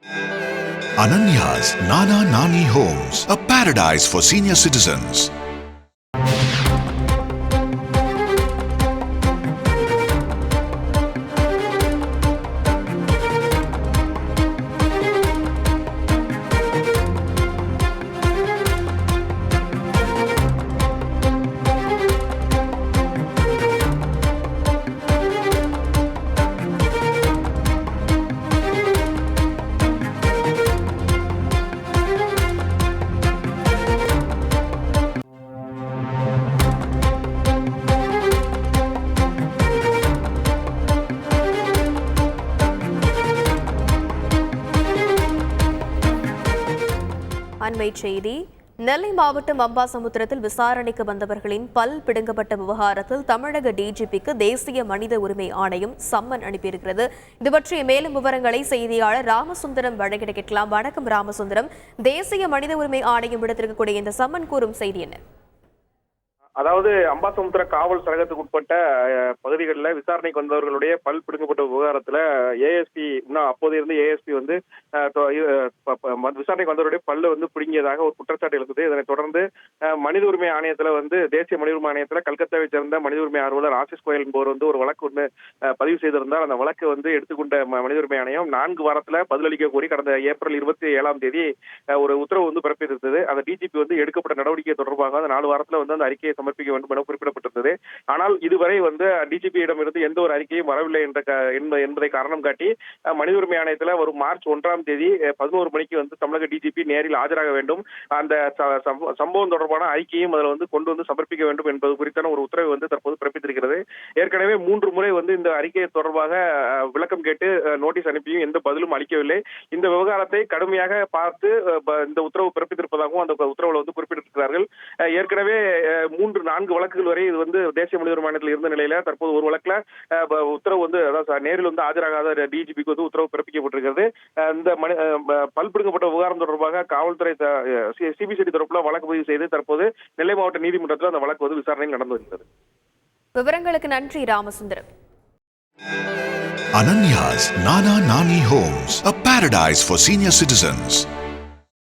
Ananya's Nana Nani Homes, a paradise for senior citizens. அண்மை செய்தி. நெல்லை மாவட்டம் அம்பாசமுத்திரத்தில் விசாரணைக்கு வந்தவர்களின் பல் பிடுங்கப்பட்ட விவகாரத்தில் தமிழக டிஜிபிக்கு தேசிய மனித உரிமை ஆணையம் சம்மன் அனுப்பியிருக்கிறது. இது பற்றிய மேலும் விவரங்களை செய்தியாளர் ராமசுந்தரம் வழங்கிட கேட்கலாம். வணக்கம் ராமசுந்தரம். தேசிய மனித உரிமை ஆணையம் விடுத்திருக்கக்கூடிய இந்த சம்மன் கூறும் செய்தி என்ன? அதாவது அம்பாசமுத்திர காவல் சரகத்துக்கு உட்பட்ட பகுதிகளில் விசாரணைக்கு வந்தவர்களுடைய பல் பிடுங்கப்பட்ட விவகாரத்துல ஏஎஸ்பி அப்போது இருந்து ஏஎஸ்பி வந்து விசாரணைக்கு வந்தவருடைய பல்லு வந்து பிடுங்கியதாக ஒரு குற்றச்சாட்டு இருக்குது. இதனை தொடர்ந்து மனித உரிமை ஆணையத்துல வந்து தேசிய மனித உரிமை ஆணையத்துல கல்கத்தாவை சேர்ந்த மனித உரிமை ஆர்வலர் ஆசிஸ் கோயல் என்பவர் வந்து ஒரு வழக்கு ஒன்று பதிவு செய்திருந்தால் அந்த வழக்கு வந்து எடுத்துக்கொண்ட மனித உரிமை ஆணையம் 4 வாரத்துல பதிலளிக்க கோரி கடந்த ஏப்ரல் 27 ஒரு உத்தரவு வந்து பிறப்பித்திருந்தது. அந்த டிஜிபி வந்து எடுக்கப்பட்ட நடவடிக்கை தொடர்பாக அந்த 4 வாரத்துல வந்து அந்த அறிக்கையை சமர்ப்பிக்க வேண்டும் என குறிப்பிடப்பட்டிருந்தது. ஆனால் இதுவரை வந்து டிஜிபியிடம் இருந்து எந்த ஒரு அறிக்கையும் வரவில்லை என்பதை காரணம் காட்டி மனித உரிமை ஆணையத்தில் வரும் மார்ச் 1 11 மணிக்கு வந்து தமிழக டிஜிபி நேரில் ஆஜராக வேண்டும், அந்த சம்பவம் தொடர்பான அறிக்கையும் அதில் வந்து கொண்டு வந்து சமர்ப்பிக்க வேண்டும் என்பது குறித்தான ஒரு உத்தரவை வந்து தற்போது பிறப்பித்திருக்கிறது. ஏற்கனவே 3 முறை வந்து இந்த அறிக்கை தொடர்பாக விளக்கம் கேட்டு நோட்டீஸ் அனுப்பியும் எந்த பதிலும் அளிக்கவில்லை. இந்த விவகாரத்தை கடுமையாக பார்த்து இந்த உத்தரவு பிறப்பித்திருப்பதாகவும் அந்த உத்தரவில் வந்து குறிப்பிட்டிருக்கிறார்கள். ஏற்கனவே 3-4 வழக்குகள் வரை இது வந்து தேசிய மனித உரிமை ஆணையத்தில் இருந்த நிலையில தற்போது ஒரு வழக்குல உத்தரவு வந்து அதாவது நேரில் வந்து ஆஜராகாத டிஜிபிக்கு வந்து உத்தரவு பிறப்பிக்கப்பட்டிருக்கிறது. இந்த பல் பிடுங்கப்பட்ட விவகாரம் தொடர்பாக காவல்துறை சிபிசிஐடி தரப்புல வழக்கு பதிவு செய்து தற்போது நெல்லை மாவட்ட நீதிமன்றத்தில் அந்த வழக்கு வந்து விசாரணையில் நடந்து வருகிறது. விவரங்களுக்கு நன்றி Ramasundaram. Ananya's Nana Nani Homes, a paradise for senior citizens.